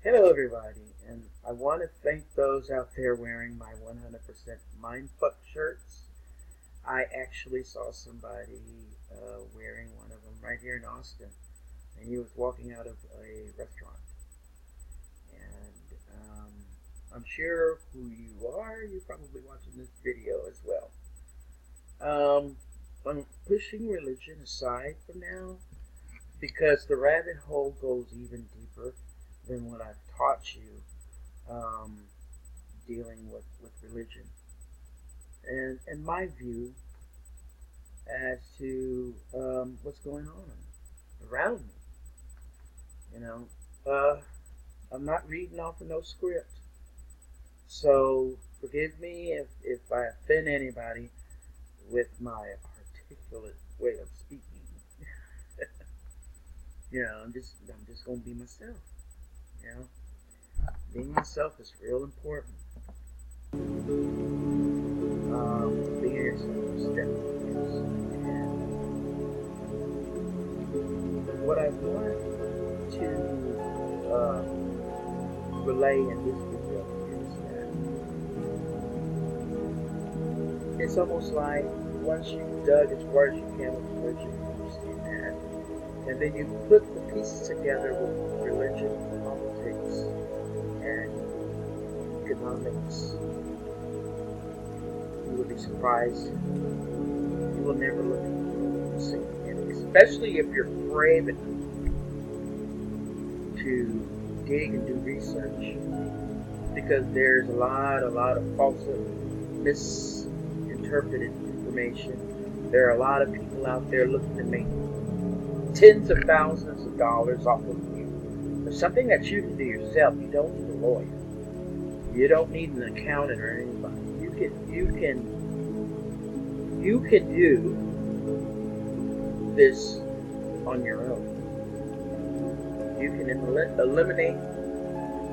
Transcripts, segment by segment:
Hello, everybody, and I want to thank those out there wearing my 100% Mindfuck shirts. I actually saw somebody wearing one of them right here in Austin, and he was walking out of a restaurant. And I'm sure who you are. You're probably watching this video as well. I'm pushing religion aside for now because the rabbit hole goes even deeper than what I've taught you. Um, Dealing with religion and my view as to what's going on around me. You know, I'm not reading off of no script, so forgive me if I offend anybody with my articulate way of speaking. I'm just gonna be myself. You know, being myself is real important. Being yourself is definitely is. And what I want to relay in this video is that it's almost like once you've dug as far as you can with religion, you understand that, and then you put the pieces together with religion, politics, and economics, you will be surprised. You will never look at the same again, especially if you're brave enough to dig and do research, because there's a lot of false, misinterpreted information. There are a lot of people out there looking to make tens of thousands of dollars off of you. There's something that you can do yourself. You don't need a lawyer. You don't need an accountant or anybody. You can do this on your own. You can eliminate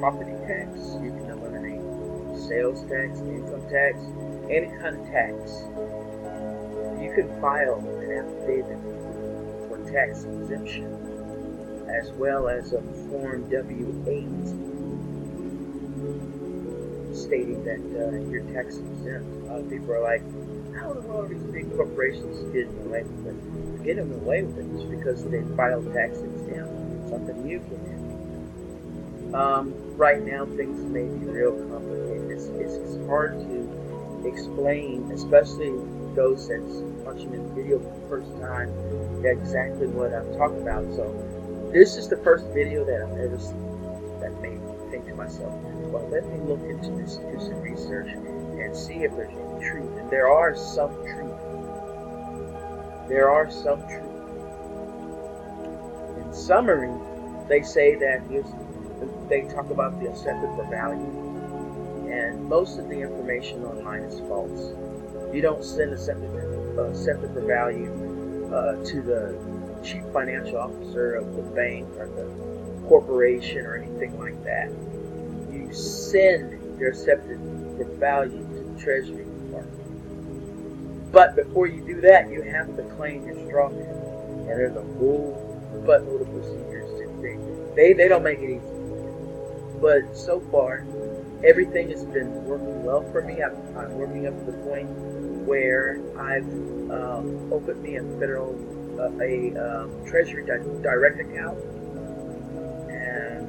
property tax. You can eliminate sales tax, income tax, any kind of tax. You can file an affidavit for tax exemption, as well as a Form W-8 stating that you're tax exempt. A lot of people are like, how do all these big corporations getting away with it? They're getting away with it just because they file tax exempt. Something you can do. Right now, things may be real complicated. It's hard to explain, especially those that's watching this video for the first time, exactly what I'm talking about. So, this is the first video that I've ever seen that made me think to myself, well, let me look into this, do some research, and see if there's any truth. And there are some truth. There are some truth. In summary, they say that they talk about the accepted for value, and most of the information online is false. You don't send accepted for value to the chief financial officer of the bank or the corporation or anything like that. You send your accepted for value to the Treasury Department. But before you do that, you have to claim your straw man, and there's a whole buttload of procedures to take. They don't make it easy. But so far, everything has been working well for me. I'm working up to the point where I've opened me a federal Treasury Direct account, and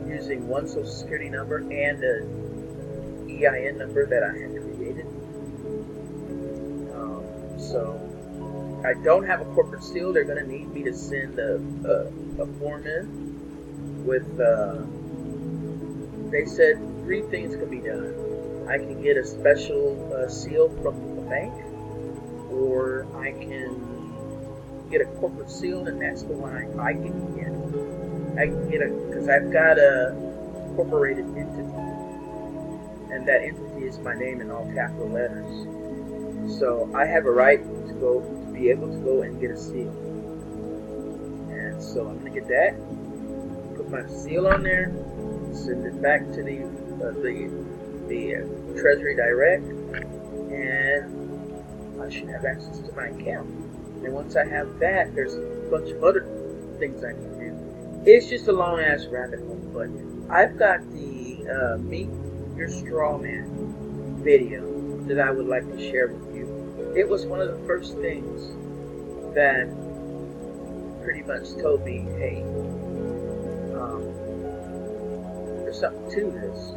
using one Social Security number and an EIN number that I had created. So I don't have a corporate seal. They're going to need me to send a form in with, they said 3 things can be done. I can get a special seal from the bank, or I can get a corporate seal, and that's the one I can get. I can get because I've got a incorporated entity, and that entity is my name in all capital letters. So I have a right to be able to go and get a seal. And so I'm going to get that, put my seal on there, send it back to the Treasury Direct, and I should have access to my account. And once I have that, there's a bunch of other things I can do. It's just a long ass rabbit hole, but I've got the Meet Your Straw Man video that I would like to share with you. It was one of the first things that pretty much told me, hey, there's something to this.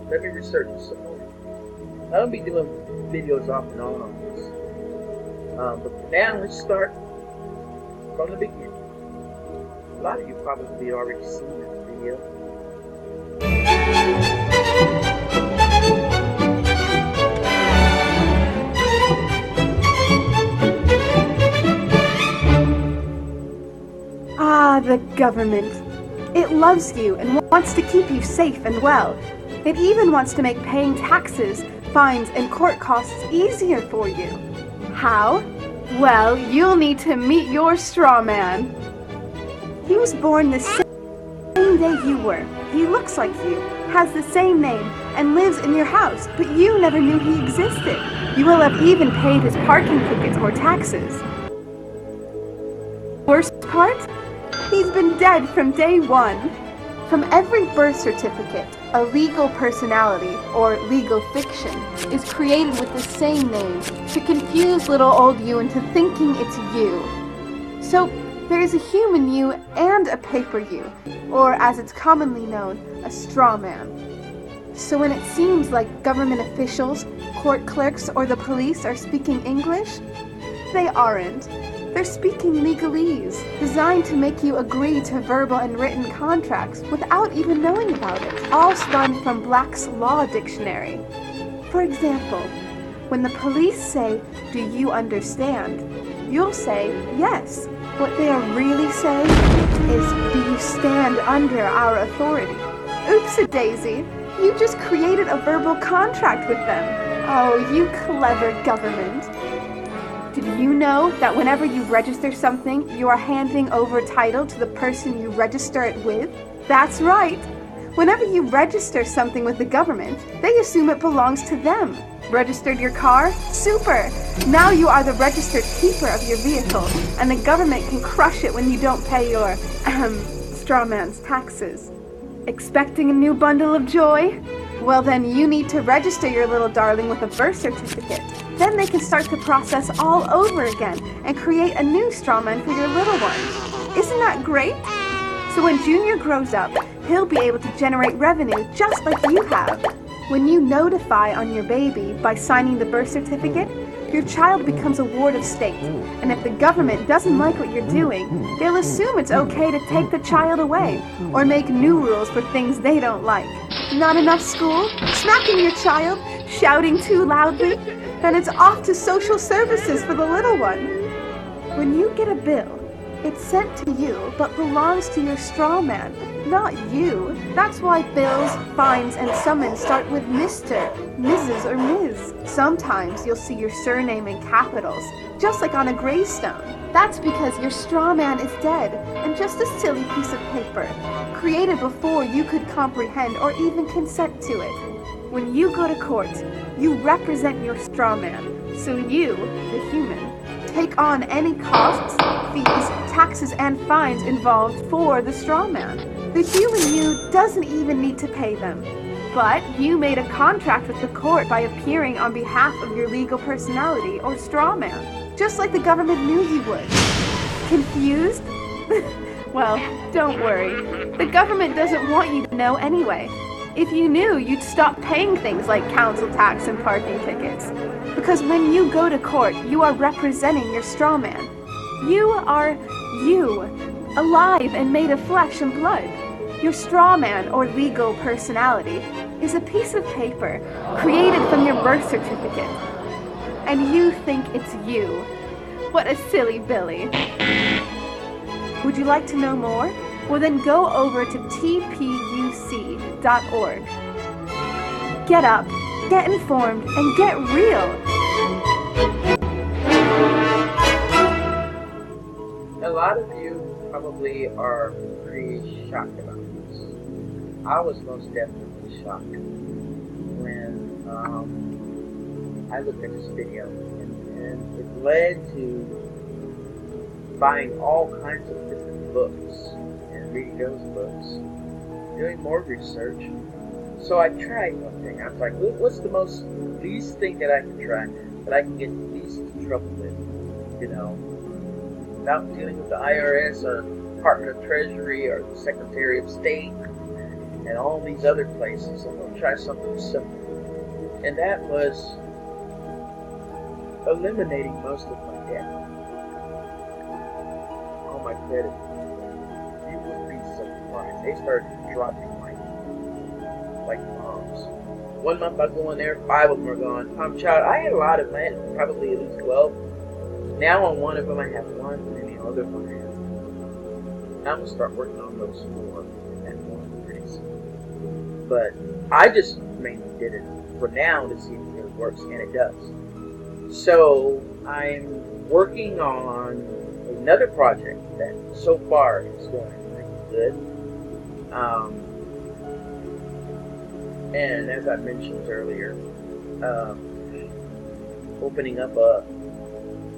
Let me research it some more. I don't be doing videos off and on this. But for now, let's start from the beginning. A lot of you probably already seen this video. Ah, the government. It loves you and wants to keep you safe and well. It even wants to make paying taxes, fines, and court costs easier for you. How? Well, you'll need to meet your straw man. He was born the same day you were. He looks like you, has the same name, and lives in your house, but you never knew he existed. You will have even paid his parking tickets or taxes. Worst part? He's been dead from day one. From every birth certificate, a legal personality, or legal fiction, is created with the same name to confuse little old you into thinking it's you. So, there is a human you and a paper you, or as it's commonly known, a straw man. So when it seems like government officials, court clerks, or the police are speaking English, they aren't. They're speaking legalese, designed to make you agree to verbal and written contracts without even knowing about it, all spun from Black's Law Dictionary. For example, when the police say, "Do you understand?" you'll say, "Yes." What they are really saying is, "Do you stand under our authority?" Oops-a-daisy, you just created a verbal contract with them. Oh, you clever government. Did you know that whenever you register something, you are handing over title to the person you register it with? That's right. Whenever you register something with the government, they assume it belongs to them. Registered your car? Super! Now you are the registered keeper of your vehicle, and the government can crush it when you don't pay your, straw man's taxes. Expecting a new bundle of joy? Well then you need to register your little darling with a birth certificate. Then they can start the process all over again and create a new straw man for your little one. Isn't that great? So when Junior grows up, he'll be able to generate revenue just like you have. When you notify on your baby by signing the birth certificate, your child becomes a ward of state. And if the government doesn't like what you're doing, they'll assume it's okay to take the child away or make new rules for things they don't like. Not enough school? Smacking your child? Shouting too loudly? Then it's off to social services for the little one. When you get a bill, it's sent to you but belongs to your straw man, not you. That's why bills, fines, and summons start with Mr., Mrs., or Ms. Sometimes you'll see your surname in capitals, just like on a gravestone. That's because your straw man is dead and just a silly piece of paper, created before you could comprehend or even consent to it. When you go to court, you represent your straw man, so you, the human, take on any costs, fees, taxes, and fines involved for the straw man. The human you doesn't even need to pay them. But you made a contract with the court by appearing on behalf of your legal personality or straw man, just like the government knew you would. Confused? Well, don't worry. The government doesn't want you to know anyway. If you knew, you'd stop paying things like council tax and parking tickets. Because when you go to court, you are representing your straw man. You are you, alive and made of flesh and blood. Your straw man, or legal personality, is a piece of paper created from your birth certificate. And you think it's you. What a silly Billy. Would you like to know more? Well then go over to tpuc.org. Get up, get informed, and get real. A lot of you probably are pretty shocked about this. I was most definitely shocked when I looked at this video, and it led to buying all kinds of different books and reading those books, doing more research. So I tried one thing. I was like, what's the least thing that I can try, that I can get the least trouble with, without dealing with the IRS or Department of Treasury or the Secretary of State and all these other places. I'm going to try something simple. And that was eliminating most of my debt on my credit. You wouldn't be surprised. They started dropping like bombs. 1 month I go in there, 5 of them are gone. Child, I had a lot of them, probably at least 12. Now on one of them I have 1, and then the other one I have. I'm going to start working on those 4 and 1 pretty soon. But I just mainly did it for now to see if it really works, and it does. So I'm working on another project that so far is going really good. And as I mentioned earlier,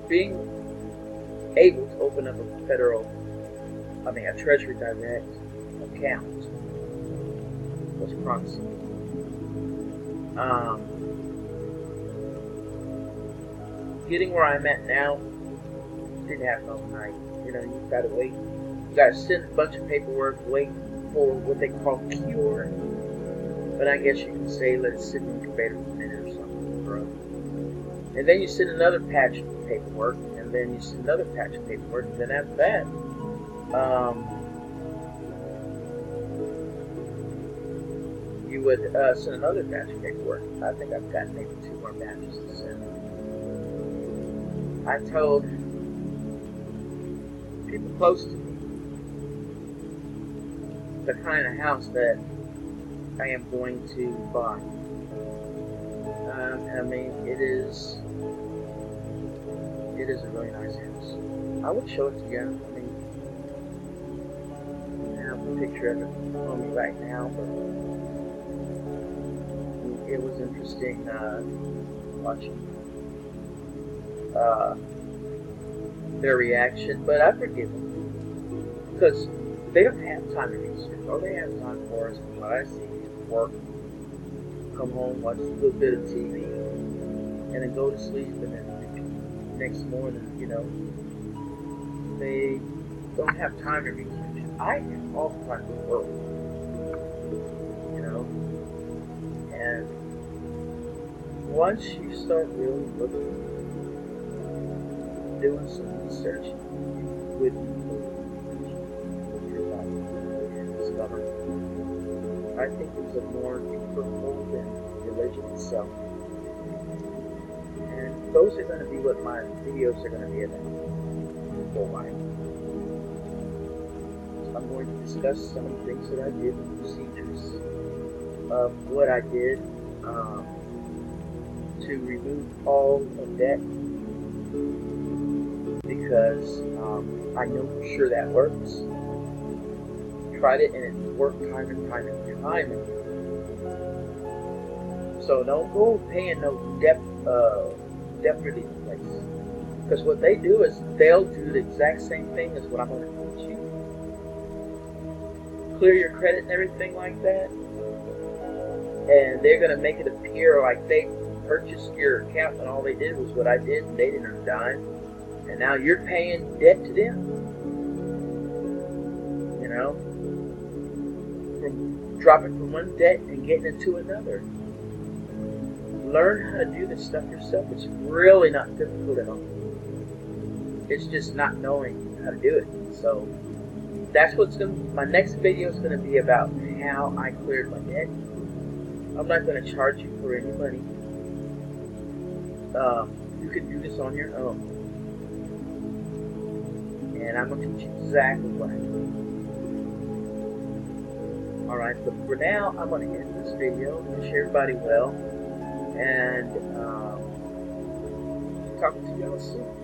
being able to open up a Treasury Direct account was promising. Getting where I'm at now didn't happen overnight. You've got to wait. You got to send a bunch of paperwork, wait for what they call cure. But I guess you can say let it sit in the incubator for a minute or something, bro. And then you send another patch of paperwork, and then you send another patch of paperwork, and then after that, you would send another batch of paperwork. I think I've got maybe 2 more batches to send. I told people close to me the kind of house that I am going to buy. It is a really nice house. I would show it to you. I have a picture of it on me right now, but it was interesting watching their reaction. But I forgive them because they don't have time to research. All they have time for is what I see. Work, come home, watch a little bit of TV, and then go to sleep, and then next morning, they don't have time to research. I have all the time in the world, and once you start really looking, doing some research with your body, and discover I think there's a more deeper pull than religion itself. And those are going to be what my videos are going to be about for life. I'm going to discuss some of the things that I did, the procedures of what I did to remove all of that, because I know for sure that works. Tried it and it worked time and time and time. So don't go paying no debt relief place, because what they do is they'll do the exact same thing as what I'm going to teach you. Clear your credit and everything like that, and they're going to make it appear like they purchased your account and all they did was what I did, and they didn't earn a dime, and now you're paying debt to them. Dropping from one debt and getting into another. Learn how to do this stuff yourself. It's really not difficult at all. It's just not knowing how to do it. So that's my next video is going to be about how I cleared my debt. I'm not going to charge you for any money. You can do this on your own. And I'm going to teach you exactly what I do. Alright, but for now, I'm going to end this video. I wish everybody well. And talk to you all soon.